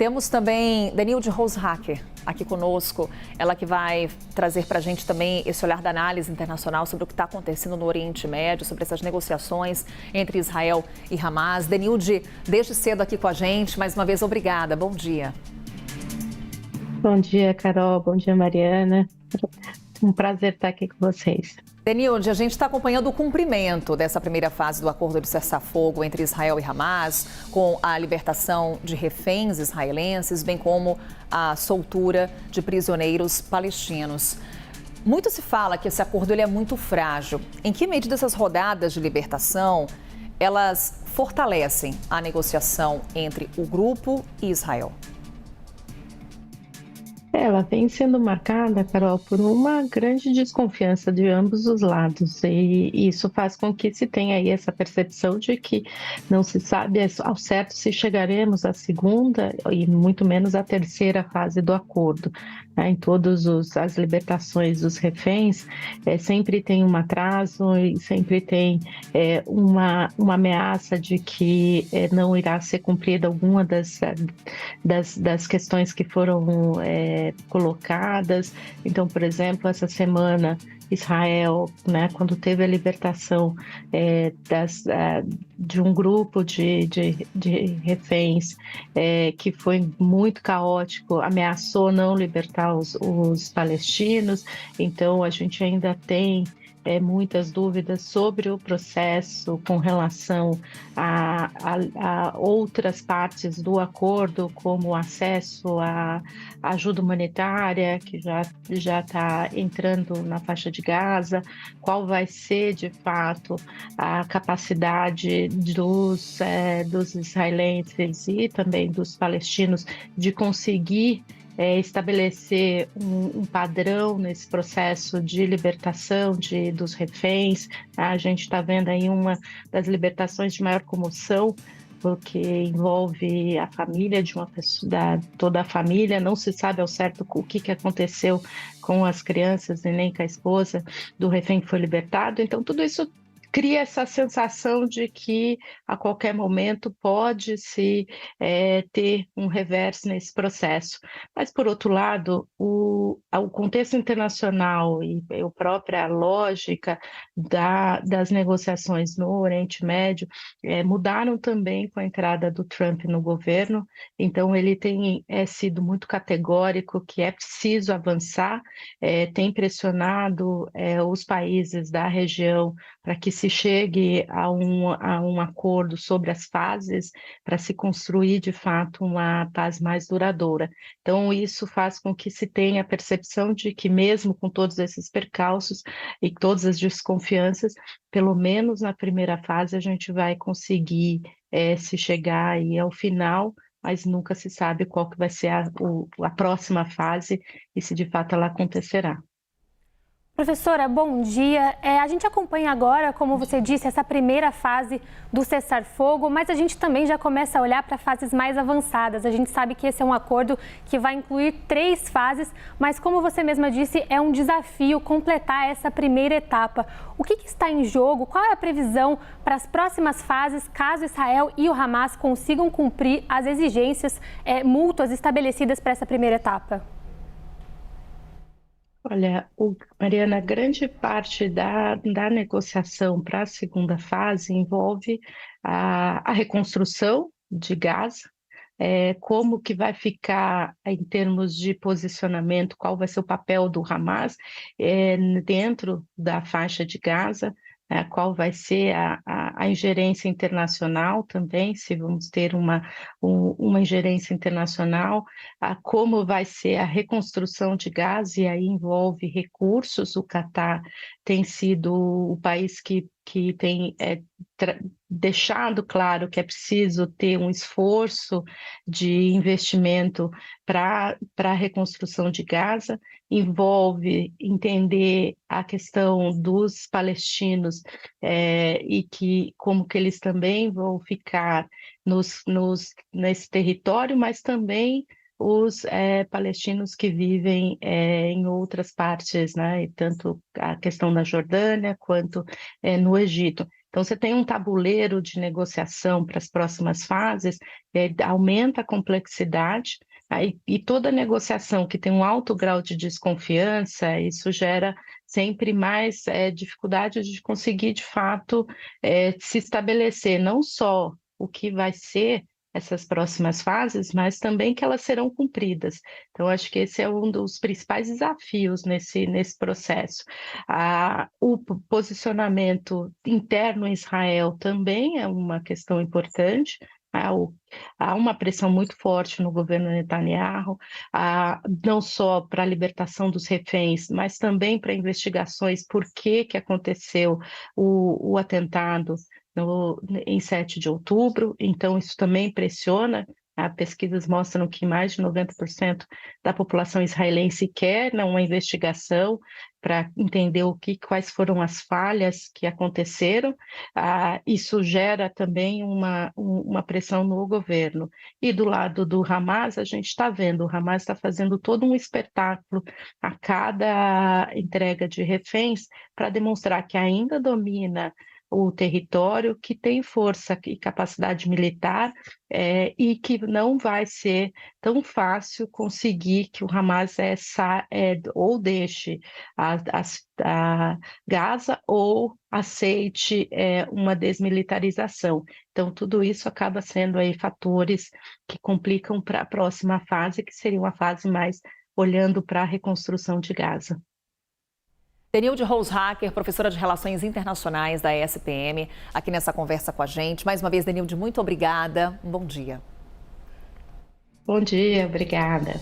Temos também Denilde Roushacker aqui conosco, ela que vai trazer para a gente também esse olhar da análise internacional sobre o que está acontecendo no Oriente Médio, sobre essas negociações entre Israel e Hamas. Denilde, desde cedo aqui com a gente, mais uma vez obrigada, bom dia. Bom dia, Carol. Bom dia, Mariana. Um prazer estar aqui com vocês. Denilde, a gente está acompanhando o cumprimento dessa primeira fase do acordo de cessar-fogo entre Israel e Hamas, com a libertação de reféns israelenses, bem como a soltura de prisioneiros palestinos. Muito se fala que esse acordo ele é muito frágil. Em que medida essas rodadas de libertação, elas fortalecem a negociação entre o grupo e Israel? Ela vem sendo marcada, Carol, por uma grande desconfiança de ambos os lados, e isso faz com que se tenha aí essa percepção de que não se sabe ao certo se chegaremos à segunda e muito menos à terceira fase do acordo. Em todas as libertações dos reféns, sempre tem um atraso e sempre tem uma ameaça de que não irá ser cumprida alguma das questões que foram colocadas. Então, por exemplo, essa semana Israel, né, quando teve a libertação de um grupo de reféns que foi muito caótico, ameaçou não libertar os palestinos. Então, a gente ainda tem muitas dúvidas sobre o processo com relação a outras partes do acordo, como o acesso à ajuda humanitária, que já está entrando na faixa de Gaza, qual vai ser, de fato, a capacidade dos israelenses e também dos palestinos de conseguir estabelecer um padrão nesse processo de libertação dos reféns. A gente está vendo aí uma das libertações de maior comoção, porque envolve a família de uma pessoa, toda a família. Não se sabe ao certo o que aconteceu com as crianças e nem com a esposa do refém que foi libertado. Então, tudo isso cria essa sensação de que a qualquer momento pode-se ter um reverso nesse processo. Mas, por outro lado, o contexto internacional e a própria lógica das negociações no Oriente Médio mudaram também com a entrada do Trump no governo. Então, ele tem sido muito categórico que é preciso avançar, tem pressionado os países da região para que se chegue a um acordo sobre as fases, para se construir, de fato, uma paz mais duradoura. Então, isso faz com que se tenha a percepção de que, mesmo com todos esses percalços e todas as desconfianças, pelo menos na primeira fase, a gente vai conseguir se chegar aí ao final, mas nunca se sabe qual que vai ser a próxima fase e se, de fato, ela acontecerá. Professora, bom dia. A gente acompanha agora, como você disse, essa primeira fase do cessar-fogo, mas a gente também já começa a olhar para fases mais avançadas. A gente sabe que esse é um acordo que vai incluir 3 fases, mas como você mesma disse, é um desafio completar essa primeira etapa. O que está em jogo? Qual é a previsão para as próximas fases, caso Israel e o Hamas consigam cumprir as exigências mútuas estabelecidas para essa primeira etapa? Olha, Mariana, grande parte da negociação para a segunda fase envolve a reconstrução de Gaza, como que vai ficar em termos de posicionamento, qual vai ser o papel do Hamas dentro da faixa de Gaza, qual vai ser a ingerência internacional também, se vamos ter uma ingerência internacional, como vai ser a reconstrução de Gaza, e aí envolve recursos. O Catar tem sido o país que tem deixado claro que é preciso ter um esforço de investimento para a reconstrução de Gaza. Envolve entender a questão dos palestinos e como que eles também vão ficar nesse território, mas também os palestinos que vivem em outras partes, né? E tanto a questão da Jordânia quanto no Egito. Então, você tem um tabuleiro de negociação para as próximas fases, aumenta a complexidade, e toda negociação que tem um alto grau de desconfiança, isso gera sempre mais dificuldade de conseguir, de fato, se estabelecer não só o que vai ser essas próximas fases, mas também que elas serão cumpridas. Então, acho que esse é um dos principais desafios nesse processo. O posicionamento interno em Israel também é uma questão importante. Há uma pressão muito forte no governo Netanyahu, não só para a libertação dos reféns, mas também para investigações por que aconteceu o atentado em 7 de outubro, então isso também pressiona. Pesquisas mostram que mais de 90% da população israelense quer uma investigação para entender quais foram as falhas que aconteceram. Isso gera também uma pressão no governo. E do lado do Hamas, a gente está vendo, o Hamas está fazendo todo um espetáculo a cada entrega de reféns para demonstrar que ainda domina o território, que tem força e capacidade militar, e que não vai ser tão fácil conseguir que o Hamas ou deixe a Gaza ou aceite uma desmilitarização. Então, tudo isso acaba sendo aí fatores que complicam para a próxima fase, que seria uma fase mais olhando para a reconstrução de Gaza. Denilde Roushacker, professora de Relações Internacionais da ESPM, aqui nessa conversa com a gente. Mais uma vez, Denilde, muito obrigada. Um bom dia. Bom dia, obrigada.